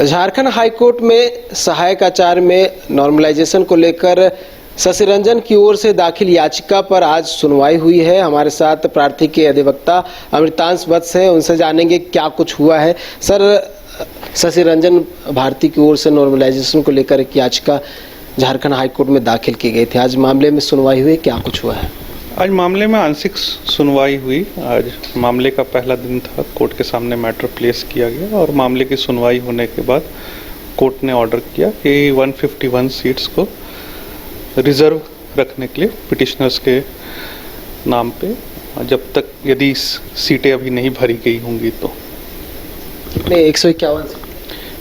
Jharkhand high court में सहायक आचार्य में नॉर्मलाइजेशन को लेकर शशि रंजन की ओर से दाखिल याचिका पर आज सुनवाई हुई है। हमारे साथ प्रार्थी के अधिवक्ता अमृतांश वत्स है, उनसे जानेंगे क्या कुछ हुआ है। सर, शशि रंजन भारती की ओर से नॉर्मलाइजेशन को लेकर एक याचिका झारखंड हाईकोर्ट में दाखिल की गई थी। आज मामले में सुनवाई हुई, क्या कुछ हुआ है? आज मामले में आंशिक सुनवाई हुई। आज मामले का पहला दिन था, कोर्ट के सामने मैटर प्लेस किया गया और मामले की सुनवाई होने के बाद कोर्ट ने ऑर्डर किया कि 151 सीट्स को रिजर्व रखने के लिए पिटिशनर्स के नाम पे, जब तक यदि सीटें अभी नहीं भरी गई होंगी तो।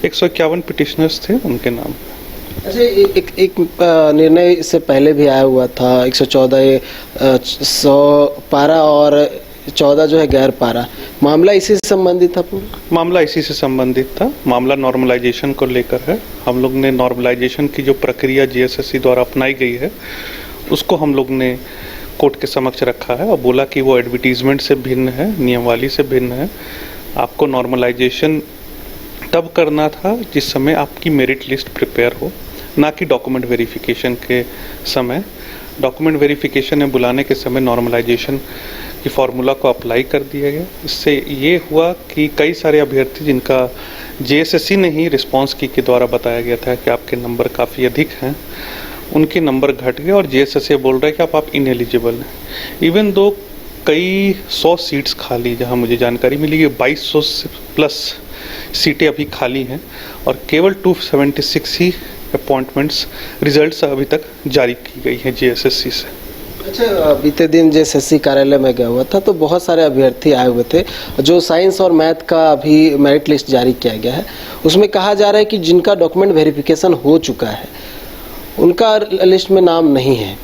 151 पिटिशनर्स थे उनके नाम। अच्छा, एक निर्णय इससे पहले भी आया हुआ था, 114 100 पारा और 14 जो है गैर पारा। मामला इसी से संबंधित था? मामला इसी से संबंधित था। मामला नॉर्मलाइजेशन को लेकर है। हम लोग ने नॉर्मलाइजेशन की जो प्रक्रिया जीएसएससी द्वारा अपनाई गई है उसको हम लोग ने कोर्ट के समक्ष रखा है और बोला कि वो एडवर्टीजमेंट से भिन्न है, नियमावली से भिन्न है। आपको नॉर्मलाइजेशन तब करना था जिस समय आपकी मेरिट लिस्ट प्रिपेयर हो, ना कि डॉक्यूमेंट वेरिफिकेशन के समय। डॉक्यूमेंट वेरिफिकेशन में बुलाने के समय नॉर्मलाइजेशन की फार्मूला को अप्लाई कर दिया गया। इससे ये हुआ कि कई सारे अभ्यर्थी जिनका जेएसएससी ने ही रिस्पांस की के द्वारा बताया गया था कि आपके नंबर काफ़ी अधिक हैं, उनके नंबर घट गए और जेएसएससी बोल रहा है कि आप इनएलिजिबल हैं। इवन दो कई 100 सीट्स खाली, जहाँ मुझे जानकारी मिली कि 2200 प्लस सीटें अभी खाली हैं और केवल 276 ही अपॉइंटमेंट्स रिजल्ट्स अभी तक जारी की गई हैं जेएसएससी से। अच्छा, बीते दिन जेएसएससी कार्यालय में गया हुआ था तो बहुत सारे अभ्यर्थी आए हुए थे। जो साइंस और मैथ का अभी मेरिट लिस्ट जारी किया गया है उसमें कहा जा रहा है कि जिनका डॉक्यूमेंट वेरिफिकेशन हो चुका है उनका लिस्ट में नाम नहीं है।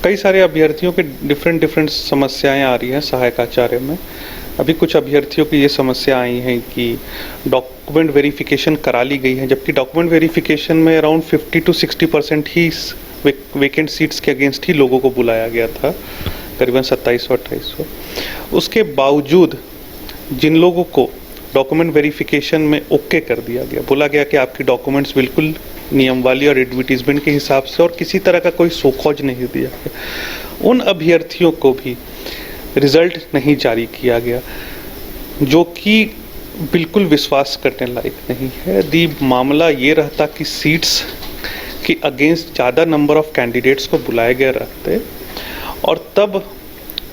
कई सारे अभ्यर्थियों के डिफरेंट समस्याएं आ रही हैं सहायक आचार्य में। अभी कुछ अभ्यर्थियों की ये समस्या आई है कि डॉक्यूमेंट वेरिफिकेशन करा ली गई है, जबकि डॉक्यूमेंट वेरिफिकेशन में around 50 to 60% he vacant seats के अगेंस्ट ही लोगों को बुलाया गया था, करीबन 2700-2800। उसके बावजूद जिन लोगों को डॉक्यूमेंट वेरिफिकेशन में ओके कर दिया गया, बोला गया कि आपकी डॉक्यूमेंट्स बिल्कुल नियमवाली और एडवर्टीजमेंट के हिसाब से और किसी तरह का कोई सोखौज नहीं दिया गया, उन अभ्यर्थियों को भी रिजल्ट नहीं जारी किया गया, जो कि बिल्कुल विश्वास करने लायक नहीं है। यदि मामला ये रहता कि सीट्स के अगेंस्ट ज़्यादा नंबर ऑफ कैंडिडेट्स को बुलाए गए रहते और तब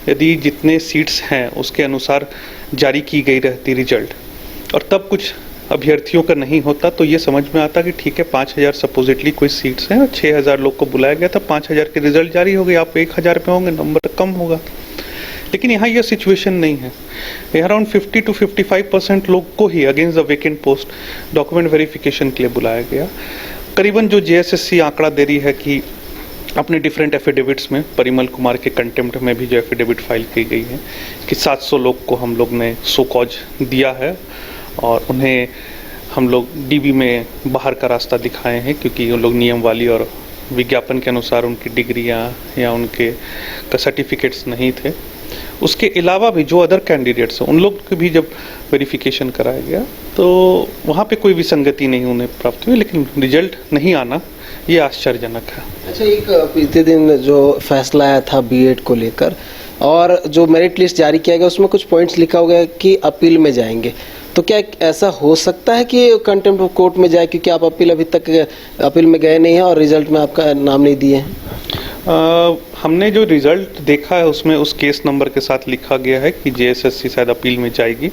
यदि जितने सीट्स हैं उसके अनुसार जारी की गई रहती रिजल्ट और तब कुछ अभ्यर्थियों का नहीं होता, तो ये समझ में आता कि ठीक है 5000 सपोजिटली कोई सीट्स हैं और 6000 लोग को बुलाया गया था, 5000 के रिजल्ट जारी हो गए, आप 1000 पे होंगे, नंबर कम होगा। लेकिन यहाँ यह सिचुएशन नहीं है। अराउंड 50 to 55% लोग को ही against the vacant post document verification के लिए बुलाया गया। करीबन जो जेएसएससी आंकड़ा दे रही है कि अपने डिफरेंट एफिडेविट्स में, परिमल कुमार के कंटेम्प्ट में भी जो एफिडेविट फाइल की गई है कि 700 लोग को हम लोग ने सो कॉज दिया है और उन्हें हम लोग डीबी में बाहर का रास्ता दिखाए हैं, क्योंकि उन लोग नियमवाली और विज्ञापन के अनुसार उनकी डिग्रियां या उनके सर्टिफिकेट्स नहीं थे। उसके अलावा भी जो अदर कैंडिडेट्स हैं उन लोग के भी जब वेरिफिकेशन कराया गया तो वहाँ पे कोई विसंगति नहीं उन्हें प्राप्त हुई, लेकिन रिजल्ट नहीं आना ये आश्चर्यजनक है। अच्छा, एक बीते दिन जो फैसला आया था बीएड को लेकर और जो मेरिट लिस्ट जारी किया गया उसमें कुछ पॉइंट्स लिखा हो गया कि अपील में जाएंगे, तो क्या ऐसा हो सकता है कि कंटेम्प्ट ऑफ कोर्ट में जाए, क्योंकि आप अभी तक अपील में गए नहीं हैं और रिजल्ट में आपका नाम नहीं दिए हैं? हमने जो रिजल्ट देखा है उसमें उस केस नंबर के साथ लिखा गया है कि जेएसएससी शायद अपील में जाएगी,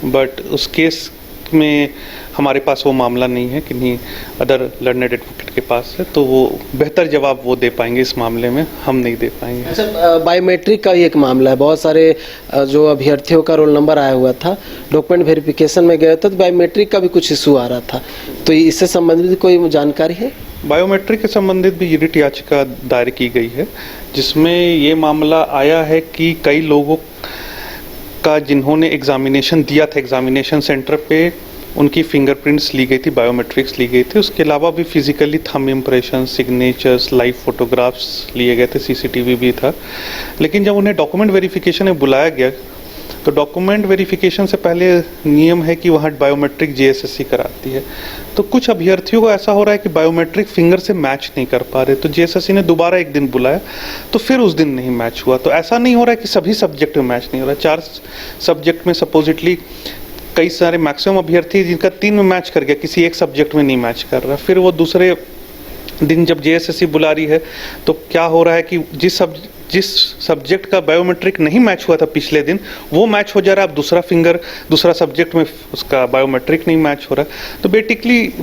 बट उस केस में हमारे पास वो मामला नहीं है, किन्हीं अदर लर्नेड एडवोकेट के पास है, तो वो बेहतर जवाब वो दे पाएंगे इस मामले में, हम नहीं दे पाएंगे। अच्छा, बायोमेट्रिक का भी एक मामला है। बहुत सारे जो अभ्यर्थियों का रोल नंबर आया हुआ था, डॉक्यूमेंट वेरिफिकेशन में गया था तो बायोमेट्रिक का भी कुछ इशू आ रहा था, तो इससे संबंधित कोई जानकारी है? बायोमेट्रिक के संबंधित भी रिट याचिका दायर की गई है, जिसमें ये मामला आया है कि कई लोगों का जिन्होंने एग्जामिनेशन दिया था, एग्जामिनेशन सेंटर पे उनकी फिंगरप्रिंट्स ली गई थी, बायोमेट्रिक्स ली गई थी। उसके अलावा भी physically thumb impression, signatures, live photographs लिए गए थे, सीसीटीवी भी था। लेकिन जब उन्हें डॉक्यूमेंट वेरिफिकेशन में बुलाया गया तो डॉक्यूमेंट वेरिफिकेशन से पहले नियम है कि वहाँ बायोमेट्रिक जेएसएससी कराती है। तो कुछ अभ्यर्थियों को ऐसा हो रहा है कि बायोमेट्रिक फिंगर से मैच नहीं कर पा रहे, तो जेएसएससी ने दोबारा एक दिन बुलाया तो फिर उस दिन नहीं मैच हुआ। तो ऐसा नहीं हो रहा है कि सभी सब्जेक्ट में मैच नहीं हो रहा है। 4 सब्जेक्ट में सपोजिटली कई सारे मैक्सिमम अभ्यर्थी जिनका 3 में मैच कर गया, किसी एक सब्जेक्ट में नहीं मैच कर रहा, फिर वो दूसरे दिन जब जेएसएससी बुला रही है तो क्या हो रहा है कि जिस सब्जेक्ट का बायोमेट्रिक नहीं मैच हुआ था पिछले दिन, वो मैच हो जा रहा है। अब दूसरा सब्जेक्ट में उसका बायोमेट्रिक नहीं मैच हो रहा है। तो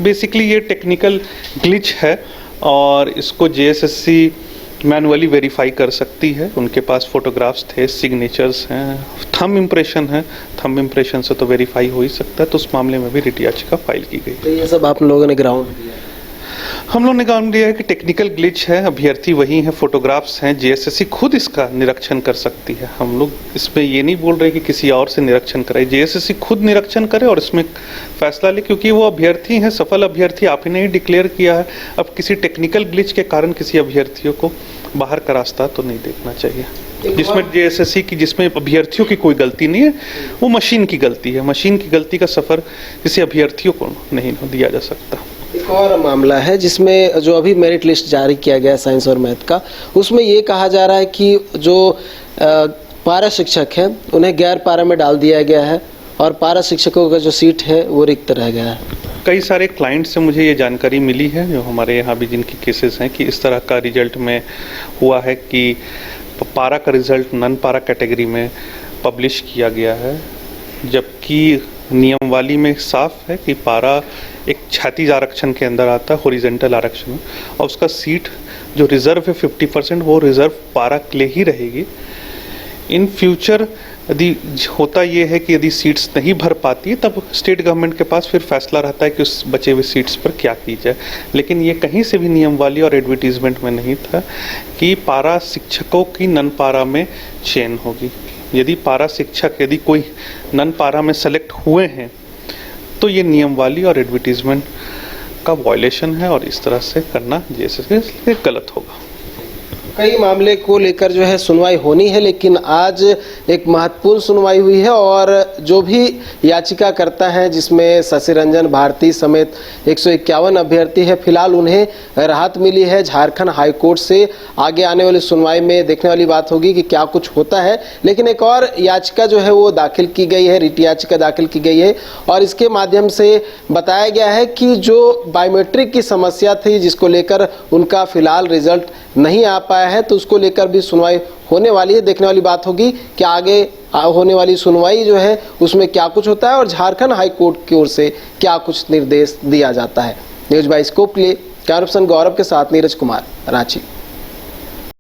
बेसिकली ये टेक्निकल ग्लिच है और इसको जेएसएससी मैनुअली वेरीफाई कर सकती है। उनके पास फोटोग्राफ्स थे, सिग्नेचर्स हैं, थंब इम्प्रेशन है, थंब इम्प्रेशन से तो वेरीफाई हो ही सकता है। तो उस मामले में भी रिट याचिका फाइल की गई। तो ये सब आप लोगों ने ग्राउंड दिया? हम लोग ने काम लिया है कि टेक्निकल ग्लिच है, अभ्यर्थी वही है, फोटोग्राफ्स हैं, जेएसएससी खुद इसका निरीक्षण कर सकती है। हम लोग इसमें ये नहीं बोल रहे कि किसी और से निरीक्षण कराए, जेएसएससी खुद निरीक्षण करे और इसमें फैसला ले, क्योंकि वो अभ्यर्थी हैं, सफल अभ्यर्थी। आप ही ने ही डिक्लेयर किया है। अब किसी टेक्निकल ग्लिच के कारण किसी अभ्यर्थियों को बाहर का रास्ता तो नहीं देखना चाहिए। जिसमें जेएसएससी की, जिसमें अभ्यर्थियों की कोई गलती नहीं है, वो मशीन की गलती है। मशीन की गलती का सफर किसी अभ्यर्थियों को नहीं दिया जा सकता। एक और मामला है जिसमें जो अभी मेरिट लिस्ट जारी किया गया है साइंस और मैथ का, उसमें ये कहा जा रहा है कि जो पारा शिक्षक हैं उन्हें गैर पारा में डाल दिया गया है और पारा शिक्षकों का जो सीट है वो रिक्त रह गया है। कई सारे क्लाइंट से मुझे ये जानकारी मिली है, जो हमारे यहाँ भी जिनकी केसेस हैं, कि इस तरह का रिजल्ट में हुआ है कि पारा का रिजल्ट नन पारा कैटेगरी में पब्लिश किया गया है, जबकि नियमवाली में साफ है कि पारा एक क्षैतिज आरक्षण के अंदर आता है, हॉरिजॉन्टल आरक्षण, और उसका सीट जो रिजर्व है 50%, वो रिजर्व पारा के लिए ही रहेगी। इन फ्यूचर यदि होता ये है कि यदि सीट्स नहीं भर पाती, तब स्टेट गवर्नमेंट के पास फिर फैसला रहता है कि उस बचे हुए सीट्स पर क्या की जाए। लेकिन ये कहीं से भी नियमवाली और एडवर्टीजमेंट में नहीं था कि पारा शिक्षकों की नन पारा में चयन होगी। यदि पारा शिक्षक, यदि कोई नन पारा में सेलेक्ट हुए हैं, तो ये नियमवाली और एडवर्टीजमेंट का वायलेशन है और इस तरह से करना जैसे गलत होगा। कई मामले को लेकर जो है सुनवाई होनी है, लेकिन आज एक महत्वपूर्ण सुनवाई हुई है और जो भी याचिका करता है, जिसमें शशि रंजन भारती समेत 151 अभ्यर्थी है, फिलहाल उन्हें राहत मिली है झारखंड हाईकोर्ट से। आगे आने वाली सुनवाई में देखने वाली बात होगी कि क्या कुछ होता है। लेकिन एक और याचिका जो है वो दाखिल की गई है, रिट याचिका दाखिल की गई है और इसके माध्यम से बताया गया है कि जो बायोमेट्रिक की समस्या थी, जिसको लेकर उनका फिलहाल रिजल्ट नहीं आ पाया है, तो उसको लेकर भी सुनवाई होने वाली है। देखने वाली बात होगी कि आगे होने वाली सुनवाई जो है उसमें क्या कुछ होता है और झारखंड हाई कोर्ट की ओर से क्या कुछ निर्देश दिया जाता है। न्यूज बाय स्कोप के लिए कैमरा पर्सन गौरव के साथ नीरज कुमार, रांची।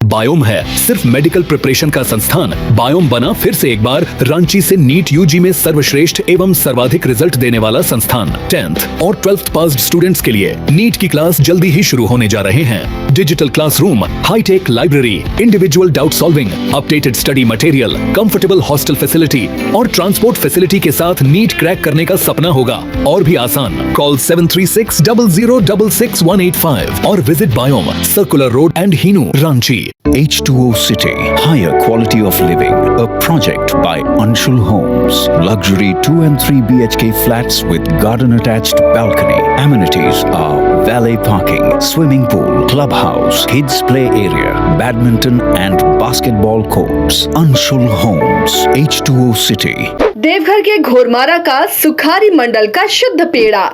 बायोम है सिर्फ मेडिकल प्रिपरेशन का संस्थान। बायोम बना फिर से एक बार रांची से नीट यूजी में सर्वश्रेष्ठ एवं सर्वाधिक रिजल्ट देने वाला संस्थान। 10th और 12th पास्ड स्टूडेंट्स के लिए नीट की क्लास जल्दी ही शुरू होने जा रहे हैं। Digital classroom, hitech library, individual doubt solving, updated study material, comfortable hostel facility और ट्रांसपोर्ट फैसिलिटी के साथ नीट क्रैक करने का सपना होगा और भी आसान। कॉल 7360066185 और visit Biome, circular road and Hinoo, Ranchi. H2O City, higher quality of living, a project by Anshul Homes. Luxury 2 and 3 BHK flats with garden attached balcony. Amenities are valet parking, swimming pool, clubhouse, kids play area, badminton and basketball courts. Anshul Homes, H2O City. Deoghar के घोरमारा का सुखारी मंडल का शुद्ध पेड़ा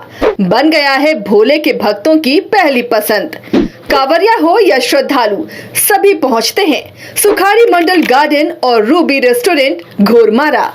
बन गया है भोले के भक्तों की पहली पसंद। कांवरिया हो या श्रद्धालु, सभी पहुंचते हैं सुखारी मंडल गार्डन और रूबी रेस्टोरेंट घोरमारा।